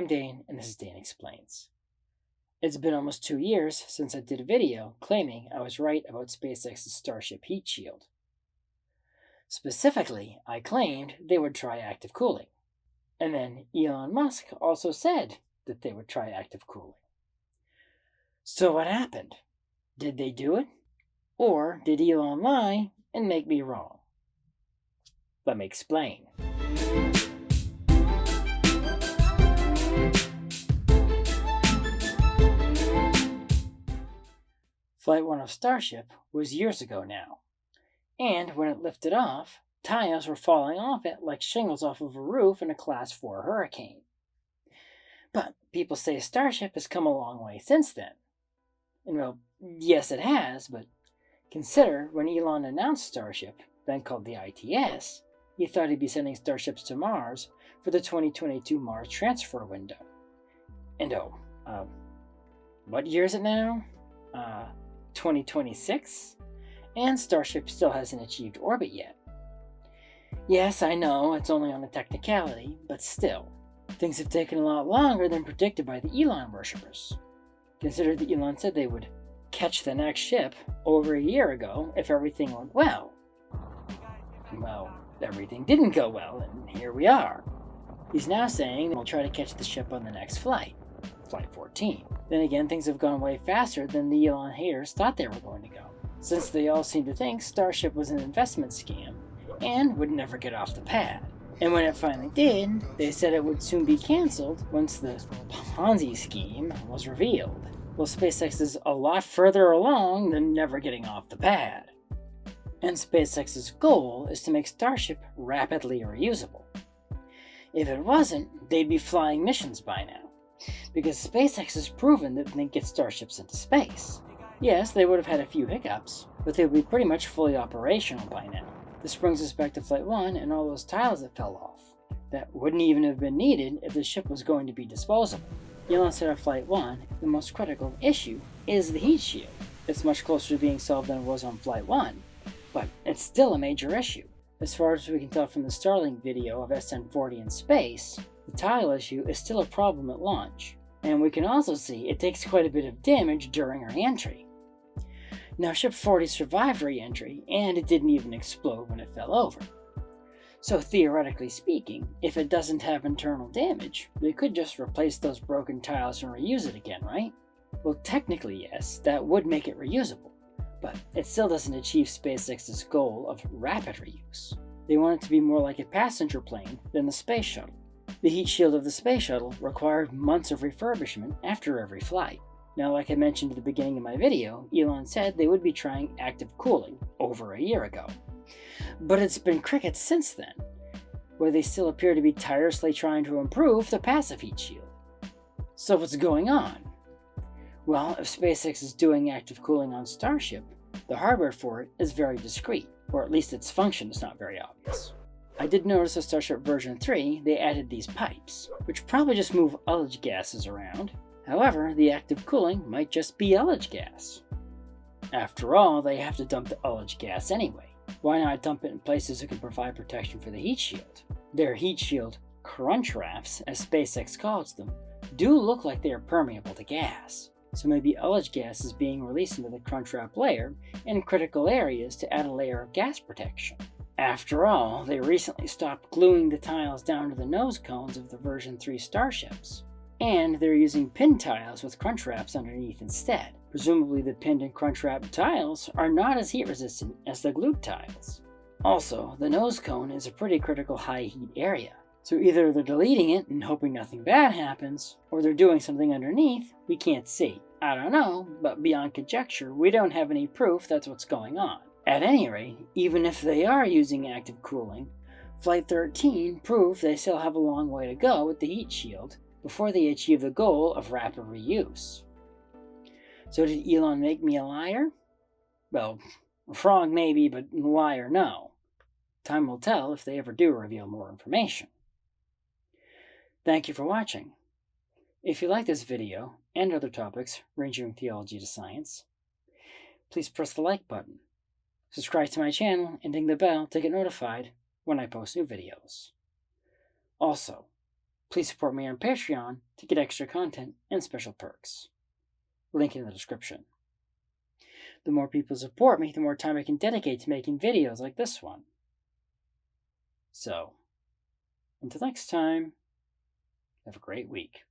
I'm Dane, and this is Dane Explains. It's been almost 2 years since I did a video claiming I was right about SpaceX's Starship heat shield. Specifically, I claimed they would try active cooling. And then Elon Musk also said that they would try active cooling. So what happened? Did they do it? Or did Elon lie and make me wrong? Let me explain. Flight 1 of Starship was years ago now, and when it lifted off, tiles were falling off it like shingles off of a roof in a Class 4 hurricane. But people say Starship has come a long way since then. And well, yes it has, but consider when Elon announced Starship, then called the ITS, he thought he'd be sending starships to Mars for the 2022 Mars transfer window. And what year is it now? 2026? And Starship still hasn't achieved orbit yet. Yes, I know, it's only on a technicality, but still, things have taken a lot longer than predicted by the Elon worshippers. Consider that Elon said they would catch the next ship over a year ago if everything went well. Well, everything didn't go well, and here we are. He's now saying we'll try to catch the ship on the next flight, Flight 14. Then again, things have gone way faster than the Elon haters thought they were going to go, since they all seem to think Starship was an investment scam and would never get off the pad. And when it finally did, they said it would soon be cancelled once the Ponzi scheme was revealed. Well, SpaceX is a lot further along than never getting off the pad. And SpaceX's goal is to make Starship rapidly reusable. If it wasn't, they'd be flying missions by now, because SpaceX has proven that they can get starships into space. Yes, they would have had a few hiccups, but they would be pretty much fully operational by now. This brings us back to Flight 1 and all those tiles that fell off. That wouldn't even have been needed if the ship was going to be disposable. Elon said of Flight 1, the most critical issue is the heat shield. It's much closer to being solved than it was on Flight 1, but it's still a major issue. As far as we can tell from the Starlink video of S1040 in space, the tile issue is still a problem at launch, and we can also see it takes quite a bit of damage during re-entry. Now, Ship 40 survived re-entry, and it didn't even explode when it fell over. So theoretically speaking, if it doesn't have internal damage, they could just replace those broken tiles and reuse it again, right? Well, technically yes, that would make it reusable, but it still doesn't achieve SpaceX's goal of rapid reuse. They want it to be more like a passenger plane than the space shuttle. The heat shield of the space shuttle required months of refurbishment after every flight. Now, like I mentioned at the beginning of my video, Elon said they would be trying active cooling over a year ago. But it's been crickets since then, where they still appear to be tirelessly trying to improve the passive heat shield. So what's going on? Well, if SpaceX is doing active cooling on Starship, the hardware for it is very discreet, or at least its function is not very obvious. I did notice with Starship version 3, they added these pipes, which probably just move ullage gases around. However, the active cooling might just be ullage gas. After all, they have to dump the ullage gas anyway. Why not dump it in places that can provide protection for the heat shield? Their heat shield crunch wraps, as SpaceX calls them, do look like they are permeable to gas. So maybe ullage gas is being released into the crunch wrap layer in critical areas to add a layer of gas protection. After all, they recently stopped gluing the tiles down to the nose cones of the version 3 starships. And they're using pin tiles with crunch wraps underneath instead. Presumably the pinned and crunch wrap tiles are not as heat resistant as the glued tiles. Also, the nose cone is a pretty critical high heat area. So either they're deleting it and hoping nothing bad happens, or they're doing something underneath we can't see. I don't know, but beyond conjecture, we don't have any proof that's what's going on. At any rate, even if they are using active cooling, Flight 13 proved they still have a long way to go with the heat shield before they achieve the goal of rapid reuse. So did Elon make me a liar? Well, wrong maybe, but liar no. Time will tell if they ever do reveal more information. Thank you for watching. If you like this video and other topics ranging from theology to science, please press the like button, subscribe to my channel, and ding the bell to get notified when I post new videos. Also, Please support me on Patreon to get extra content and special perks. Link in the description. The more people support me, the more time I can dedicate to making videos like this one. So, until next time, have a great week.